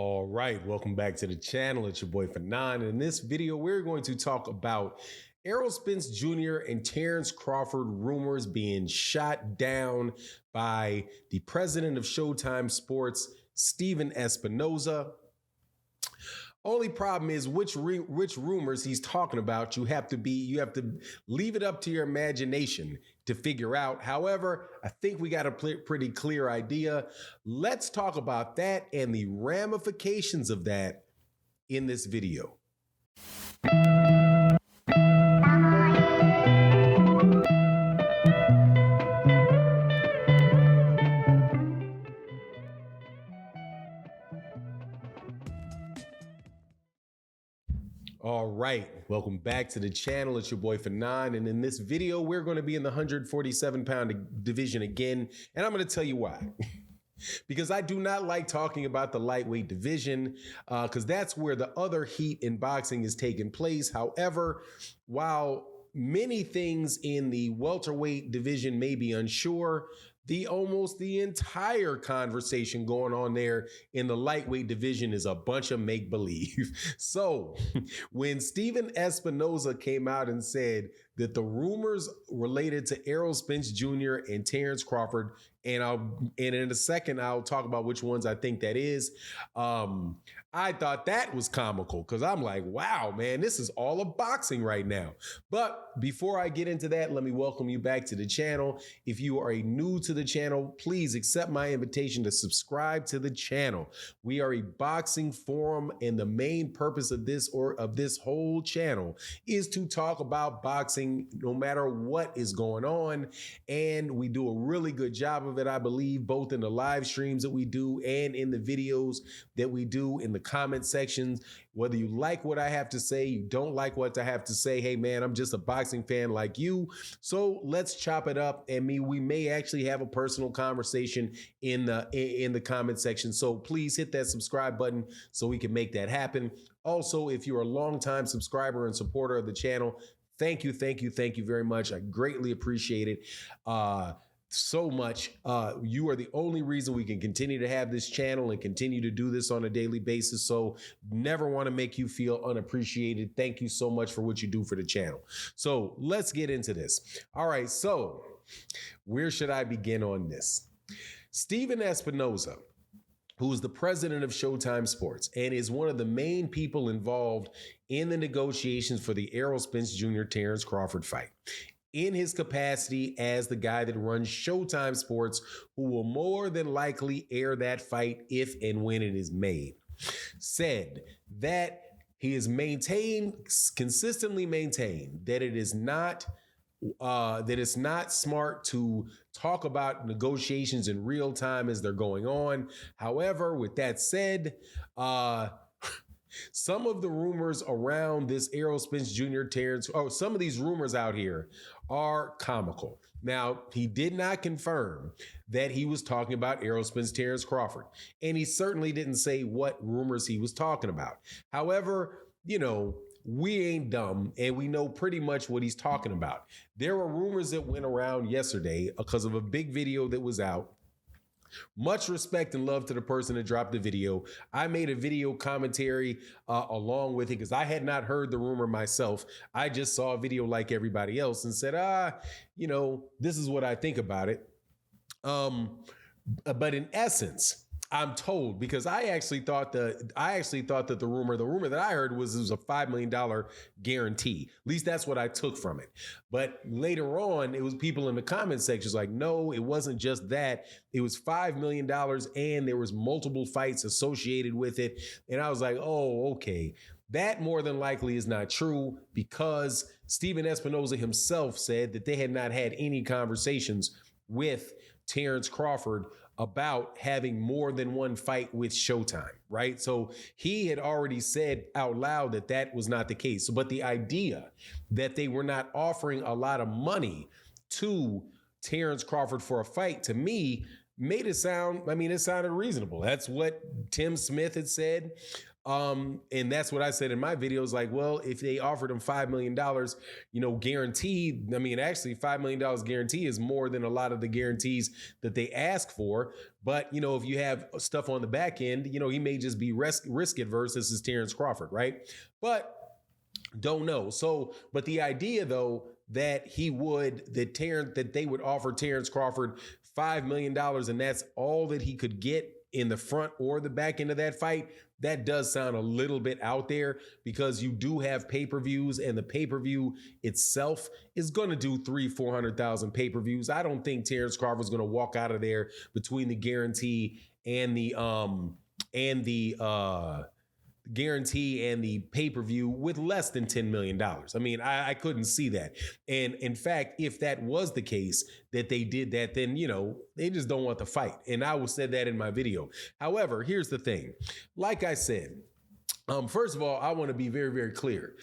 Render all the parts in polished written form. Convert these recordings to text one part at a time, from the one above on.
All right, welcome back to the channel. It's your boy Fanon. In this video, we're going to talk about Errol Spence Jr. and Terence Crawford rumors being shot down by the president of Showtime Sports, Stephen Espinoza. Only problem is which rumors he's talking about. You have to leave it up to your imagination to figure out. However, I think we got a pretty clear idea. Let's talk about that and the ramifications of that in this video. All right, welcome back to the channel. It's your boy Fanon, and in this video, we're going to be in the 147-pound division again, and I'm going to tell you why. Because I do not like talking about the lightweight division, because that's where the other heat in boxing is taking place. However, while many things in the welterweight division may be unsure, almost the entire conversation going on there in the lightweight division is a bunch of make-believe. So when Stephen Espinoza came out and said that the rumors related to Errol Spence Jr. and Terence Crawford, and in a second I'll talk about which ones I think that is, I thought that was comical, because I'm like, wow, man, this is all of boxing right now. But before I get into that, let me welcome you back to the channel. If you are new to the channel, please accept my invitation to subscribe to the channel. We are a boxing forum, and the main purpose of this whole channel is to talk about boxing no matter what is going on. And we do a really good job of it, I believe, both in the live streams that we do and in the videos that we do in the comment sections. Whether you like what I have to say, you don't like what I have to say, hey man, I'm just a boxing fan like you. So let's chop it up, and we may actually have a personal conversation in the comment section. So please hit that subscribe button so we can make that happen. Also, if you're a longtime subscriber and supporter of the channel, thank you very much. I greatly appreciate it so much. You are the only reason we can continue to have this channel and continue to do this on a daily basis. So never want to make you feel unappreciated. Thank you so much for what you do for the channel. So let's get into this. All right, so where should I begin on this? Stephen Espinoza, who is the president of Showtime Sports and is one of the main people involved in the negotiations for the Errol Spence Jr. Terence Crawford fight, in his capacity as the guy that runs Showtime Sports, who will more than likely air that fight if and when it is made, said that he has consistently maintained that it's not smart to talk about negotiations in real time as they're going on. However, with that said, some of the rumors around this Errol Spence Jr. some of these rumors out here are comical. Now, he did not confirm that he was talking about Errol Spence, Terence Crawford, and he certainly didn't say what rumors he was talking about. However, you know, we ain't dumb, and we know pretty much what he's talking about. There were rumors that went around yesterday because of a big video that was out. Much respect and love to the person that dropped the video. I made a video commentary along with it because I had not heard the rumor myself. I just saw a video like everybody else and said, you know, this is what I think about it. But in essence, I'm told, because I actually thought that the rumor that I heard was it was a $5 million guarantee. At least that's what I took from it. But later on, it was people in the comment sections like, no, it wasn't just that. It was $5 million and there was multiple fights associated with it. And I was like, oh, okay. That more than likely is not true, because Stephen Espinoza himself said that they had not had any conversations with Terence Crawford about having more than one fight with Showtime, right? So he had already said out loud that that was not the case. So, but the idea that they were not offering a lot of money to Terence Crawford for a fight, to me, made it sound, I mean, it sounded reasonable. That's what Tim Smith had said. And that's what I said in my videos. Like, well, if they offered him $5 million, guaranteed, I mean, actually $5 million guarantee is more than a lot of the guarantees that they ask for. But, if you have stuff on the back end, he may just be risk adverse. This is Terence Crawford, right? But don't know. So, but the idea though, that they would offer Terence Crawford $5 million and that's all that he could get in the front or the back end of that fight, that does sound a little bit out there, because you do have pay-per-views, and the pay-per-view itself is going to do 300,000-400,000 pay-per-views. I don't think Terence Crawford's going to walk out of there between the guarantee and the guarantee and the pay-per-view with less than $10 million. I mean, I couldn't see that. And in fact, if that was the case, that they did that, then, they just don't want the fight. And I said that in my video. However, here's the thing. Like I said, first of all, I want to be very, very clear.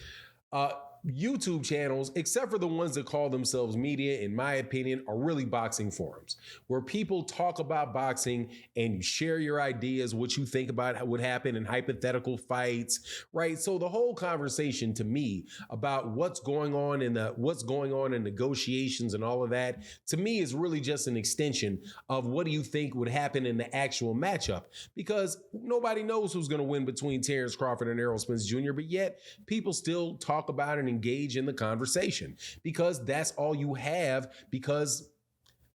YouTube channels, except for the ones that call themselves media, in my opinion, are really boxing forums where people talk about boxing and you share your ideas, what you think about what would happen in hypothetical fights, right? So the whole conversation to me about what's going on in negotiations and all of that, to me, is really just an extension of what do you think would happen in the actual matchup, because nobody knows who's going to win between Terence Crawford and Errol Spence Jr., but yet people still talk about it and engage in the conversation, because that's all you have.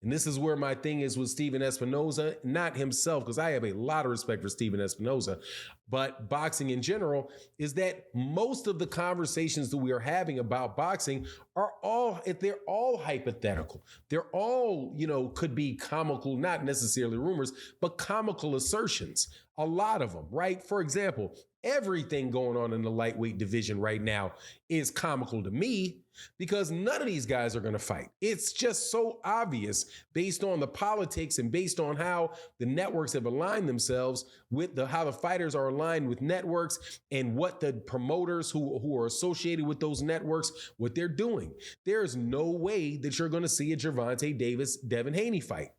And this is where my thing is with Stephen Espinoza, not himself, because I have a lot of respect for Stephen Espinoza, but boxing in general, is that most of the conversations that we are having about boxing they're all hypothetical. They're all, could be comical, not necessarily rumors, but comical assertions. A lot of them, right? For example, everything going on in the lightweight division right now is comical to me, because none of these guys are going to fight. It's just so obvious based on the politics and based on how the networks have aligned themselves with how the fighters are aligned with networks and what the promoters who are associated with those networks, what they're doing. There's no way that you're going to see a Gervonta Davis-Devin Haney fight.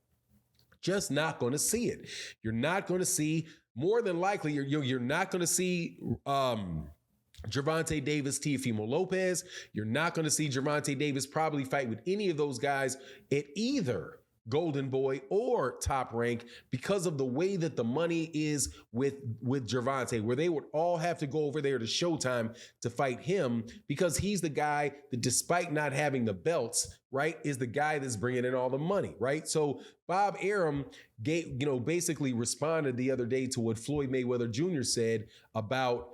Just not going to see it. You're not going to see, more than likely, you're not going to see Gervonta Davis, Teofimo Lopez. You're not going to see Gervonta Davis probably fight with any of those guys at either Golden Boy or Top Rank, because of the way that the money is with Gervonta, where they would all have to go over there to Showtime to fight him, because he's the guy that, despite not having the belts, right, is the guy that's bringing in all the money, right? So Bob Arum basically responded the other day to what Floyd Mayweather Jr. said about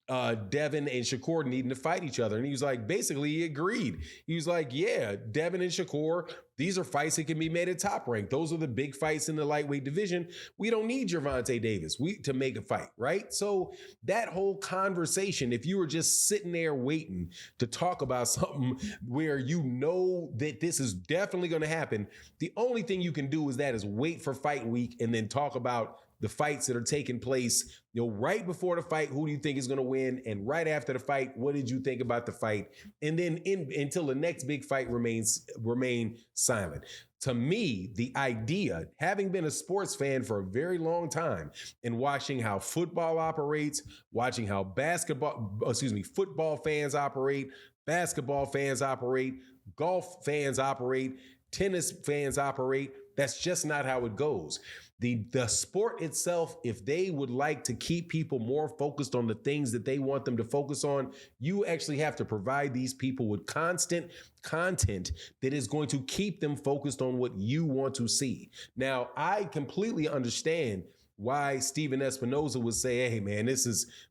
Devin and Shakur needing to fight each other. And he was like, basically, he agreed. He was like, yeah, Devin and Shakur, these are fights that can be made at Top Rank. Those are the big fights in the lightweight division. We don't need Gervonta Davis to make a fight, right? So that whole conversation, if you were just sitting there waiting to talk about something where that this is definitely going to happen, the only thing you can do is wait for fight week and then talk about the fights that are taking place, right before the fight, who do you think is going to win? And right after the fight, what did you think about the fight? And then until the next big fight remain silent. To me, the idea, having been a sports fan for a very long time and watching how football operates, watching how football fans operate, basketball fans operate, golf fans operate, tennis fans operate, that's just not how it goes. The sport itself, if they would like to keep people more focused on the things that they want them to focus on, you actually have to provide these people with constant content that is going to keep them focused on what you want to see. Now, I completely understand why Stephen Espinoza would say, hey, man,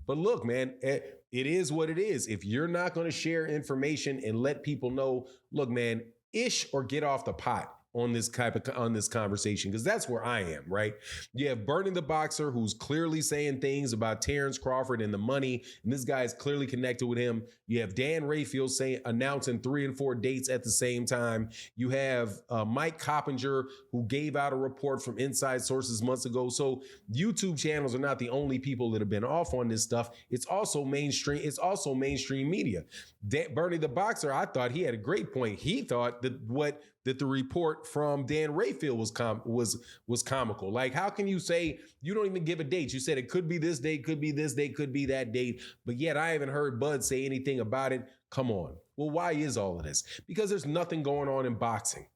but look, man, it is what it is. If you're not going to share information and let people know, look, man, ish or get off the pot on this conversation, because that's where I am, right? You have Burning the Boxer, who's clearly saying things about Terence Crawford and the money, and this guy is clearly connected with him. You have Dan Rayfield announcing 3 and 4 dates at the same time. You have Mike Coppinger, who gave out a report from inside sources months ago. So YouTube channels are not the only people that have been off on this stuff. It's also mainstream. It's also mainstream media. Burning the Boxer, I thought he had a great point. He thought that what that the report from Dan Rayfield was comical. Like, how can you say you don't even give a date? You said it could be this date, could be this date, could be that date, but yet I haven't heard Bud say anything about it. Come on. Well, why is all of this? Because there's nothing going on in boxing.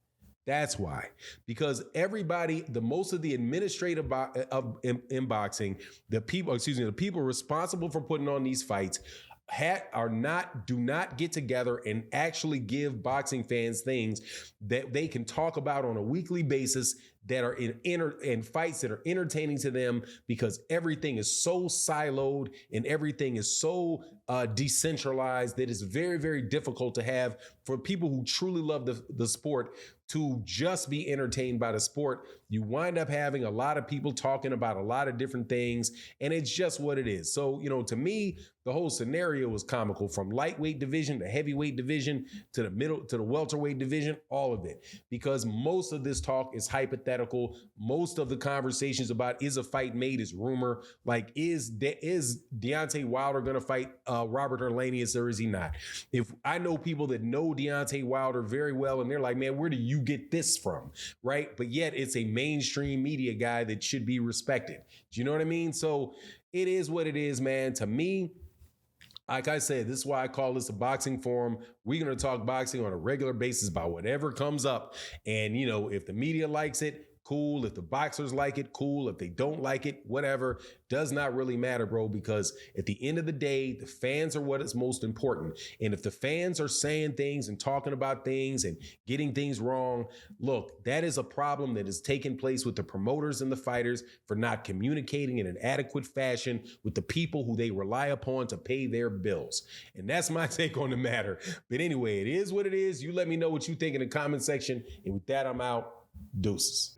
That's why. Because everybody, most of the administrative in boxing, the people responsible for putting on these fights do not get together and actually give boxing fans things that they can talk about on a weekly basis that are in fights that are entertaining to them, because everything is so siloed and everything is so decentralized that it's very, very difficult to have for people who truly love the sport to just be entertained by the sport. You wind up having a lot of people talking about a lot of different things, and it's just what it is. So, to me, the whole scenario was comical, from lightweight division to heavyweight division to the welterweight division, all of it, because most of this talk is hypothetical. Most of the conversations about is a fight made is rumor. Like, is Deontay Wilder going to fight Robert Hernandez, or is he not? If I know people that know Deontay Wilder very well, and they're like, man, where do you get this from? Right? But yet it's a mainstream media guy that should be respected. Do you know what I mean? So it is what it is, man. To me, like I said, this is why I call this a boxing forum. We're going to talk boxing on a regular basis about whatever comes up. And, if the media likes it, cool. If the boxers like it, cool. If they don't like it, whatever. Does not really matter, bro, because at the end of the day, the fans are what is most important. And if the fans are saying things and talking about things and getting things wrong, look, that is a problem that is taking place with the promoters and the fighters for not communicating in an adequate fashion with the people who they rely upon to pay their bills. And that's my take on the matter. But anyway, it is what it is. You let me know what you think in the comment section. And with that, I'm out. Deuces.